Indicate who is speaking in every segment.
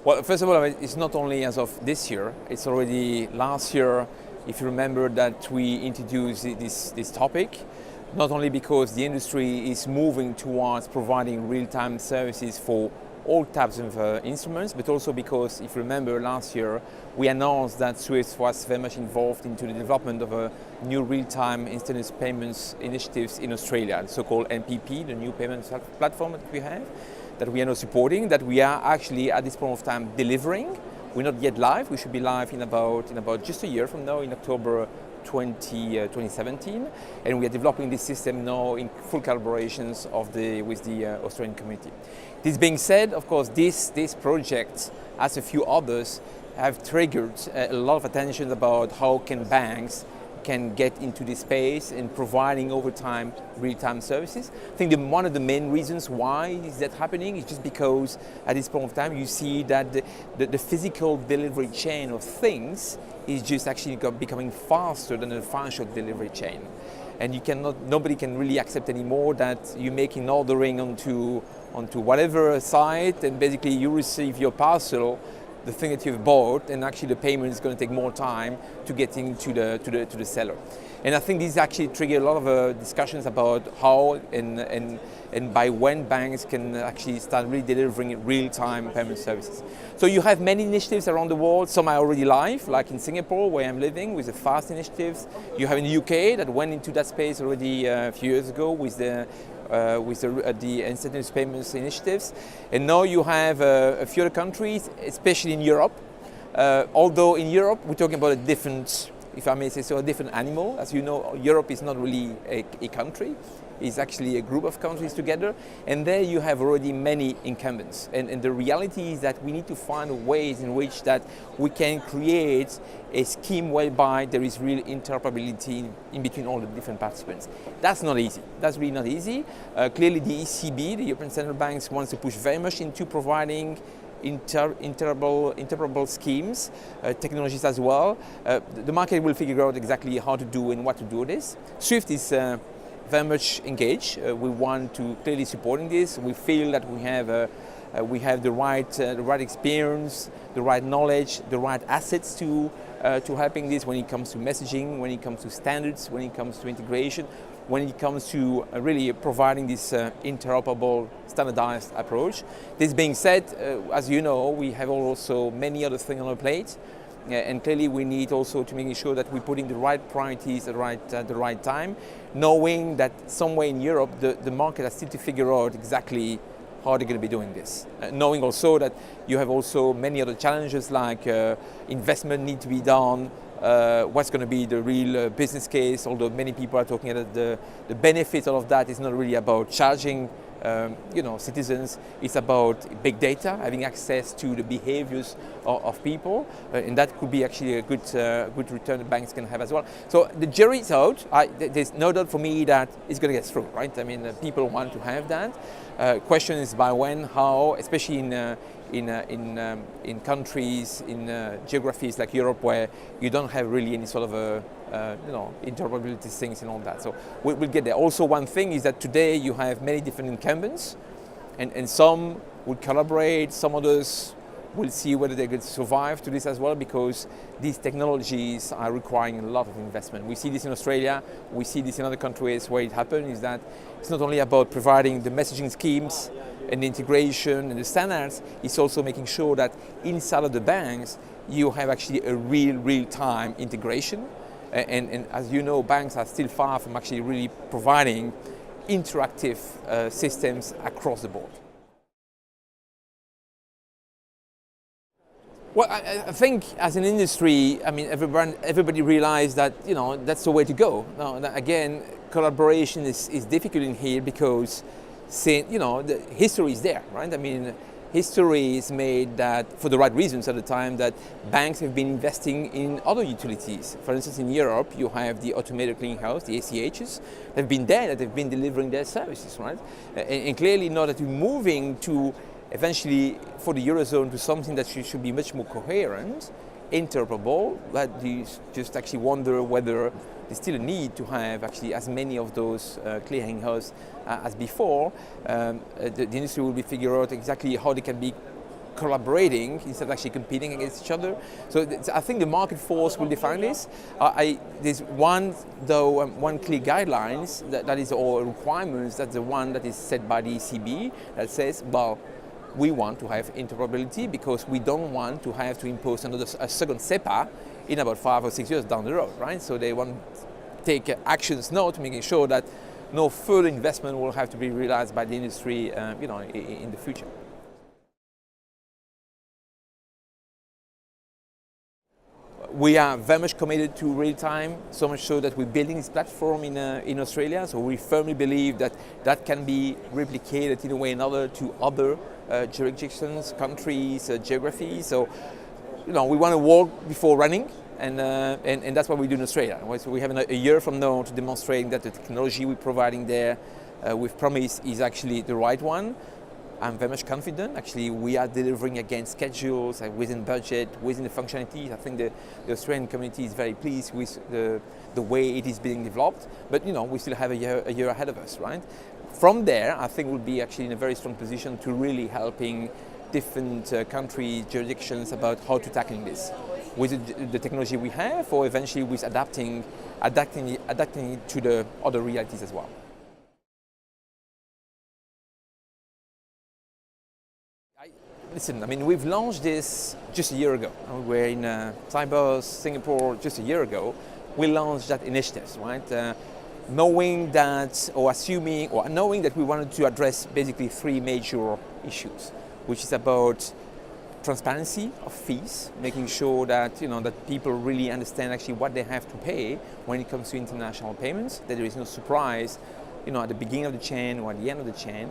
Speaker 1: Well, first of all, it's not only as of this year, it's already last year, if you remember, that we introduced this topic, not only because the industry is moving towards providing real-time services for all types of instruments, but also because, if you remember, last year we announced that Swiss was very much involved into the development of a new real-time instant payments initiatives in Australia, the so-called NPP, the new payments platform that we have, that we are now supporting, that we are actually at this point of time delivering. We're not yet live. We should be live in about just a year from now, in October 2017, and we are developing this system now in full collaborations with the Australian community. This being said, of course, this project, as a few others, have triggered a lot of attention about how can banks can get into this space in providing over time real-time services. I think one of the main reasons why is that happening is just because at this point of time you see that the physical delivery chain of things is just actually becoming faster than the financial delivery chain. And nobody can really accept anymore that you make an ordering onto whatever site, and basically you receive your parcel, the thing that you've bought, and actually the payment is going to take more time to get into the seller. And I think these actually trigger a lot of discussions about how and by when banks can actually start really delivering real-time payment services. So you have many initiatives around the world. Some are already live, like in Singapore, where I'm living, with the FAST initiatives. You have in the UK that went into that space already a few years ago with the instant payments initiatives, and now you have a few other countries, especially in Europe. Although in Europe we're talking about a different, if I may say so, a different animal. As you know, Europe is not really a country. It's actually a group of countries together, and there you have already many incumbents. And the reality is that we need to find ways in which that we can create a scheme whereby there is real interoperability in between all the different participants. That's not easy. That's really not easy. Clearly the ECB, the European Central Bank, wants to push very much into providing interoperable schemes, technologies as well. The market will figure out exactly how to do and what to do with this. SWIFT is very much engaged. We want to clearly supporting this. We feel that we have the right experience, the right knowledge, the right assets to helping this when it comes to messaging, when it comes to standards, when it comes to integration, when it comes to really providing this interoperable, standardized approach. This being said, as you know, we have also many other things on our plate. And clearly we need also to make sure that we're putting the right priorities at the right time, knowing that somewhere in Europe the market has still to figure out exactly how they're going to be doing this. Knowing also that you have also many other challenges like investment need to be done, what's going to be the real business case, although many people are talking about the benefits of that is not really about charging citizens. It's about big data, having access to the behaviors of people, and that could be actually a good return the banks can have as well. So the jury is out. There's no doubt for me that it's going to get through, right? I mean, people want to have that. Question is by when, how, especially in countries, in geographies like Europe, where you don't have really any sort of interoperability things and all that. So we'll get there. Also, one thing is that today you have many different incumbents, and some will collaborate, some others will see whether they could survive to this as well, because these technologies are requiring a lot of investment. We see this in Australia, we see this in other countries where it happens, is that it's not only about providing the messaging schemes and the integration and the standards, it's also making sure that inside of the banks you have actually a real-time integration. And as you know, banks are still far from actually really providing interactive systems across the board. Well, I think as an industry, I mean, everybody realized that that's the way to go. Now, again, collaboration is difficult in here because, the history is there, right? I mean, history is made that for the right reasons at the time that banks have been investing in other utilities. For instance, in Europe, you have the automated clearinghouse, the ACHs, that have been there, that have been delivering their services, right? And clearly now that we're moving to eventually for the Eurozone to something that should be much more coherent, interoperable, that you just actually wonder whether there's still a need to have actually as many of those clearinghouses as before. The industry will be figure out exactly how they can be collaborating instead of actually competing against each other. So I think the market force will define this. There's one clear guidelines that is all requirements. That's the one that is set by the ECB that says, well, we want to have interoperability because we don't want to have to impose a second SEPA in about 5 or 6 years down the road, right? So they want to take actions now to making sure that no further investment will have to be realized by the industry, in the future. We are very much committed to real time, so much so that we're building this platform in Australia. So we firmly believe that that can be replicated in a way or another to other jurisdictions, countries, geographies. So, we want to walk before running, and that's what we do in Australia. So we have a year from now to demonstrate that the technology we're providing there with promise is actually the right one. I'm very much confident. Actually, we are delivering against schedules, within budget, within the functionalities. I think the Australian community is very pleased with the way it is being developed. But we still have a year ahead of us, right? From there, I think we'll be actually in a very strong position to really helping different countries, jurisdictions about how to tackle this with the technology we have, or eventually with adapting it to the other realities as well. Listen, we've launched this just a year ago. We're in Sibos, Singapore, just a year ago. We launched that initiative, right? Knowing that we wanted to address basically 3 major issues, which is about transparency of fees, making sure that that people really understand actually what they have to pay when it comes to international payments, that there is no surprise, at the beginning of the chain or at the end of the chain.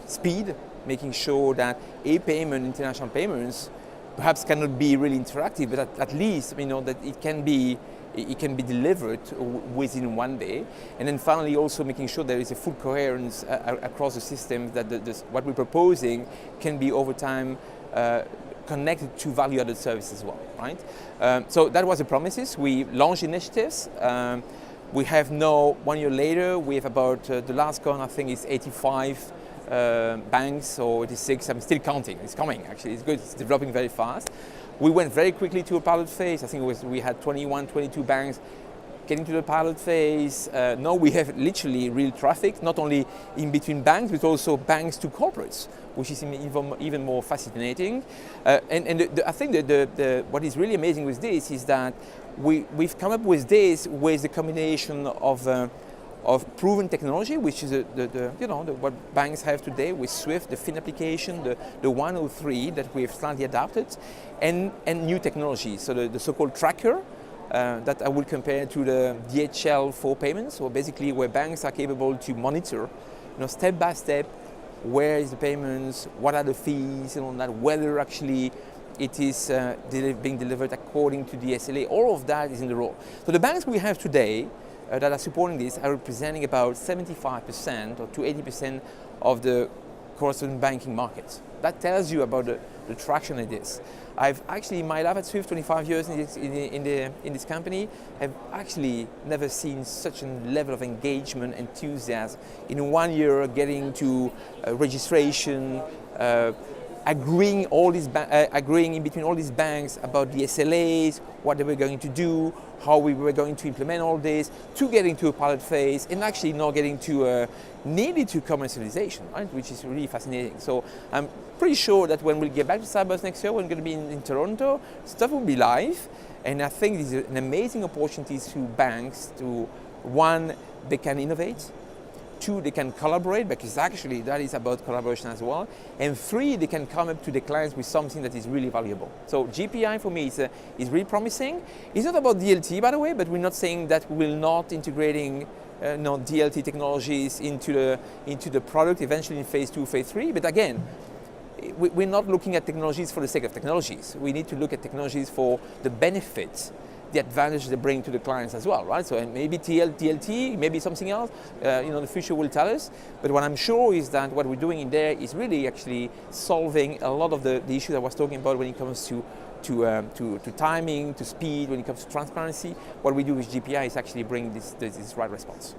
Speaker 1: Speed, making sure that international payments, perhaps cannot be really interactive, but at least that it can be delivered within one day. And then finally also making sure there is a full coherence across the system, that what we're proposing can be over time connected to value-added services as well, right? So that was the promises. We launched initiatives. We have now, 1 year later, we have about, the last count I think is 85 banks, or 86, I'm still counting, it's coming actually, it's good, it's developing very fast. We went very quickly to a pilot phase. I think we had 21, 22 banks getting to the pilot phase. Now we have literally real traffic, not only in between banks, but also banks to corporates, which is even more fascinating. I think that what is really amazing with this is that we've come up with this with the combination of proven technology, which is what banks have today with SWIFT, the fin application, the 103 that we have slightly adapted, and new technology. So the so-called tracker that I will compare to the DHL for payments, so basically where banks are capable to monitor, step by step, where is the payments, what are the fees, and all that, whether actually it is being delivered according to the SLA. All of that is in the role. So the banks we have today that are supporting this are representing about 75% or to 80% of the correspondent banking market. That tells you about the traction it is. I've actually, in my life at Swift, 25 years in this company, have actually never seen such a level of engagement, enthusiasm. In 1 year, getting to registration, agreeing in between all these banks about the SLAs, what they were going to do, how we were going to implement all this, to getting to a pilot phase, and actually now getting to nearly to commercialization, right? Which is really fascinating. So I'm pretty sure that when we get back to Sibos next year, we're going to be in Toronto, stuff will be live, and I think this is an amazing opportunity to banks to, one, they can innovate, 2, they can collaborate, because actually that is about collaboration as well. And 3, they can come up to the clients with something that is really valuable. So GPI for me is really promising. It's not about DLT, by the way, but we're not saying that we will not integrating DLT technologies into the product eventually in phase 2, phase 3. But again, we're not looking at technologies for the sake of technologies. We need to look at technologies for the benefits, the advantage they bring to the clients as well, right? So maybe DLT, maybe something else, the future will tell us. But what I'm sure is that what we're doing in there is really actually solving a lot of the issues I was talking about when it comes to timing, to speed, when it comes to transparency. What we do with GPI is actually bring this right response.